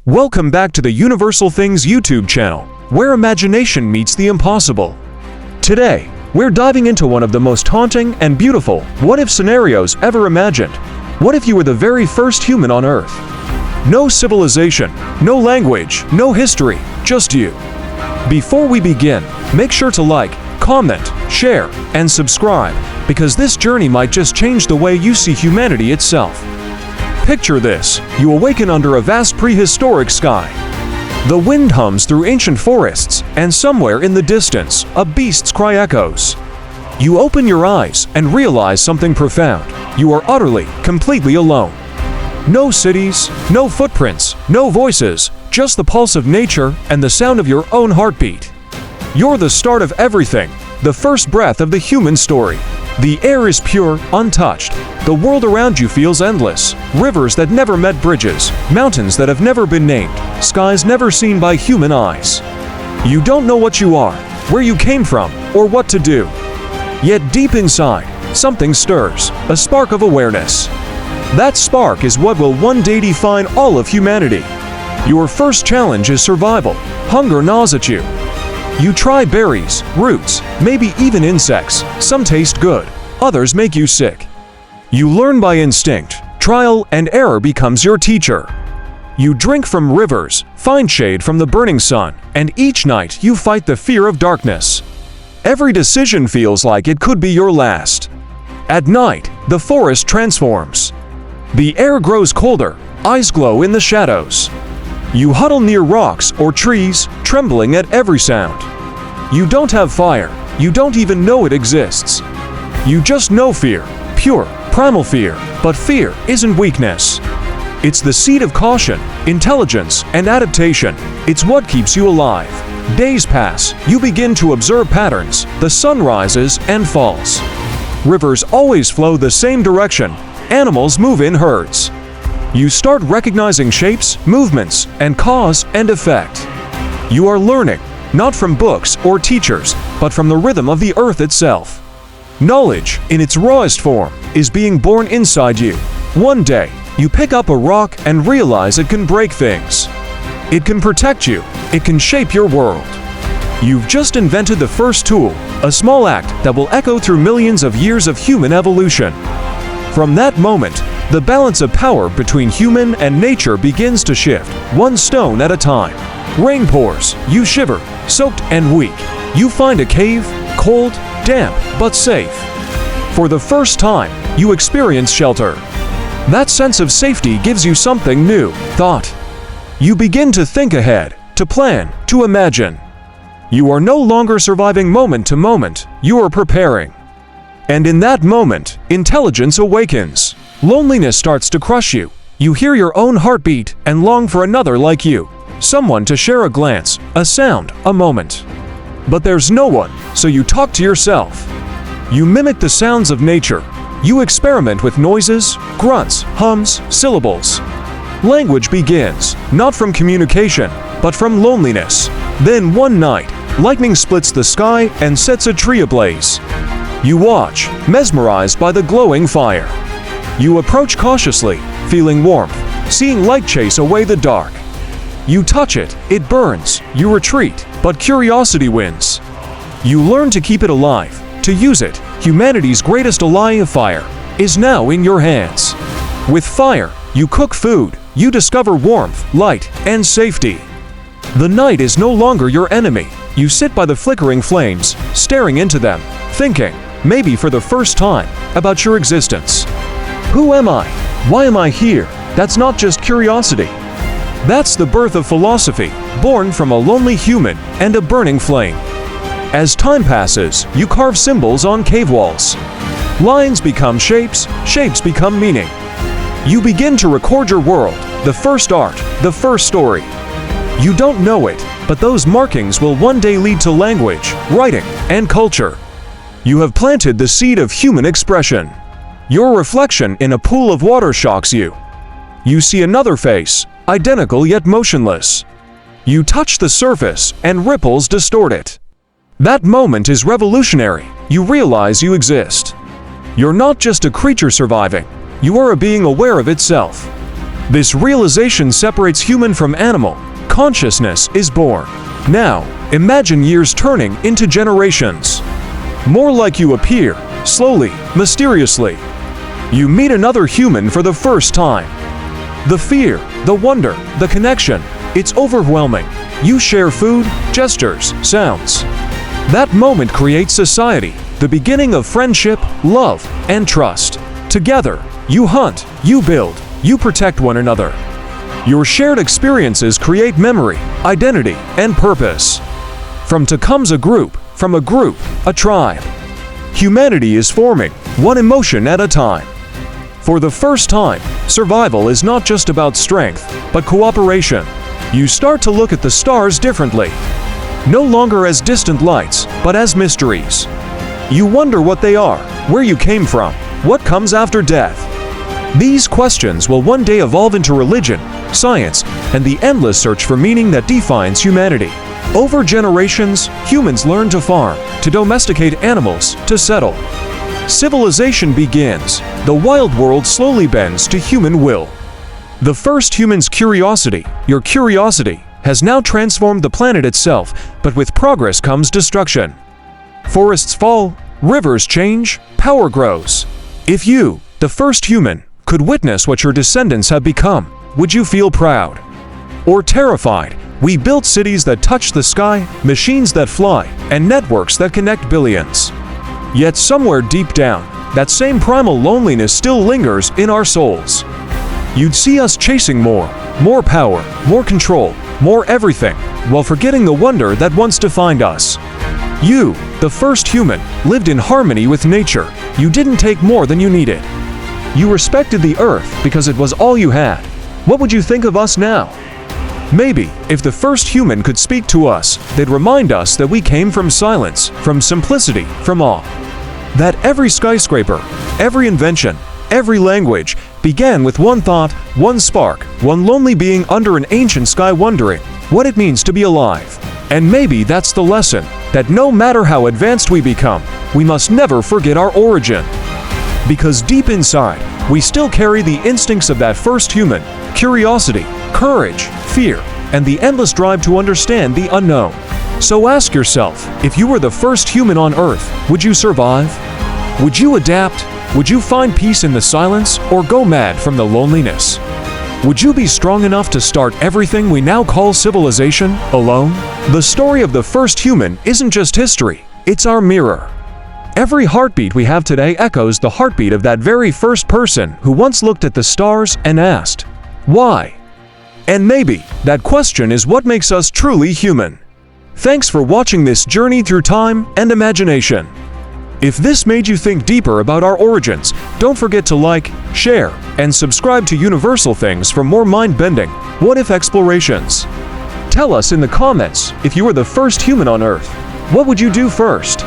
Welcome back to the Universal Things YouTube channel, where imagination meets the impossible. Today, we're diving into one of the most haunting and beautiful what-if scenarios ever imagined. What if you were the very first human on Earth? No civilization, no language, no history, just you. Before we begin, make sure to like, comment, share, and subscribe, because this journey might just change the way you see humanity itself. Picture this: you awaken under a vast prehistoric sky. The wind hums through ancient forests, and somewhere in the distance, a beast's cry echoes. You open your eyes and realize something profound. You are utterly, completely alone. No cities, no footprints, no voices, just the pulse of nature and the sound of your own heartbeat. You're the start of everything, the first breath of the human story. The air is pure, untouched. The world around you feels endless. Rivers that never met bridges, mountains that have never been named, skies never seen by human eyes. You don't know what you are, where you came from, or what to do. Yet deep inside, something stirs, a spark of awareness. That spark is what will one day define all of humanity. Your first challenge is survival. Hunger gnaws at you. You try berries, roots, maybe even insects. Some taste good, others make you sick. You learn by instinct. Trial and error becomes your teacher. You drink from rivers, find shade from the burning sun, and each night you fight the fear of darkness. Every decision feels like it could be your last. At night, the forest transforms. The air grows colder, eyes glow in the shadows. You huddle near rocks or trees, trembling at every sound. You don't have fire, you don't even know it exists. You just know fear, pure, primal fear, but fear isn't weakness. It's the seed of caution, intelligence, and adaptation. It's what keeps you alive. Days pass, you begin to observe patterns. The sun rises and falls. Rivers always flow the same direction. Animals move in herds. You start recognizing shapes, movements, and cause and effect. You are learning, not from books or teachers, but from the rhythm of the earth itself. Knowledge, in its rawest form, is being born inside you. One day, you pick up a rock and realize it can break things. It can protect you. It can shape your world. You've just invented the first tool, a small act that will echo through millions of years of human evolution. From that moment, the balance of power between human and nature begins to shift, one stone at a time. Rain pours, you shiver, soaked and weak. You find a cave, cold, damp, but safe. For the first time, you experience shelter. That sense of safety gives you something new, thought. You begin to think ahead, to plan, to imagine. You are no longer surviving moment to moment, you are preparing. And in that moment, intelligence awakens. Loneliness starts to crush you. You hear your own heartbeat and long for another like you. Someone to share a glance, a sound, a moment. But there's no one, so you talk to yourself. You mimic the sounds of nature. You experiment with noises, grunts, hums, syllables. Language begins, not from communication, but from loneliness. Then one night, lightning splits the sky and sets a tree ablaze. You watch, mesmerized by the glowing fire. You approach cautiously, feeling warmth, seeing light chase away the dark. You touch it, it burns. You retreat, but curiosity wins. You learn to keep it alive, to use it. Humanity's greatest ally of fire is now in your hands. With fire, you cook food. You discover warmth, light, and safety. The night is no longer your enemy. You sit by the flickering flames, staring into them, thinking, maybe for the first time, about your existence. Who am I? Why am I here? That's not just curiosity. That's the birth of philosophy, born from a lonely human and a burning flame. As time passes, you carve symbols on cave walls. Lines become shapes, shapes become meaning. You begin to record your world, the first art, the first story. You don't know it, but those markings will one day lead to language, writing, and culture. You have planted the seed of human expression. Your reflection in a pool of water shocks you. You see another face, identical yet motionless. You touch the surface and ripples distort it. That moment is revolutionary. You realize you exist. You're not just a creature surviving. You are a being aware of itself. This realization separates human from animal. Consciousness is born. Now, imagine years turning into generations. More like you appear, slowly, mysteriously. You meet another human for the first time. The fear, the wonder, the connection, it's overwhelming. You share food, gestures, sounds. That moment creates society, the beginning of friendship, love, and trust. Together, you hunt, you build, you protect one another. Your shared experiences create memory, identity, and purpose. From to comes a group, from a group, a tribe. Humanity is forming, one emotion at a time. For the first time, survival is not just about strength, but cooperation. You start to look at the stars differently. No longer as distant lights, but as mysteries. You wonder what they are, where you came from, what comes after death. These questions will one day evolve into religion, science, and the endless search for meaning that defines humanity. Over generations, humans learn to farm, to domesticate animals, to settle. Civilization begins. The wild world slowly bends to human will. The first human's curiosity, your curiosity, has now transformed the planet itself, but with progress comes destruction. Forests fall, rivers change, power grows. If you, the first human, could witness what your descendants have become, would you feel proud? Or terrified? We built cities that touch the sky, machines that fly, and networks that connect billions. Yet somewhere deep down, that same primal loneliness still lingers in our souls. You'd see us chasing more power, more control, more everything, while forgetting the wonder that once defined us. You, the first human, lived in harmony with nature. You didn't take more than you needed. You respected the earth because it was all you had. What would you think of us now? Maybe, if the first human could speak to us, they'd remind us that we came from silence, from simplicity, from awe. That every skyscraper, every invention, every language began with one thought, one spark, one lonely being under an ancient sky wondering what it means to be alive. And maybe that's the lesson, that no matter how advanced we become, we must never forget our origin. Because deep inside, we still carry the instincts of that first human, curiosity, courage, fear, and the endless drive to understand the unknown. So ask yourself, if you were the first human on Earth, would you survive? Would you adapt? Would you find peace in the silence, or go mad from the loneliness? Would you be strong enough to start everything we now call civilization alone? The story of the first human isn't just history, it's our mirror. Every heartbeat we have today echoes the heartbeat of that very first person who once looked at the stars and asked, why? And maybe that question is what makes us truly human. Thanks for watching this journey through time and imagination. If this made you think deeper about our origins, don't forget to like, share, and subscribe to Universal Things for more mind-bending, what-if explorations. Tell us in the comments, if you were the first human on Earth, what would you do first?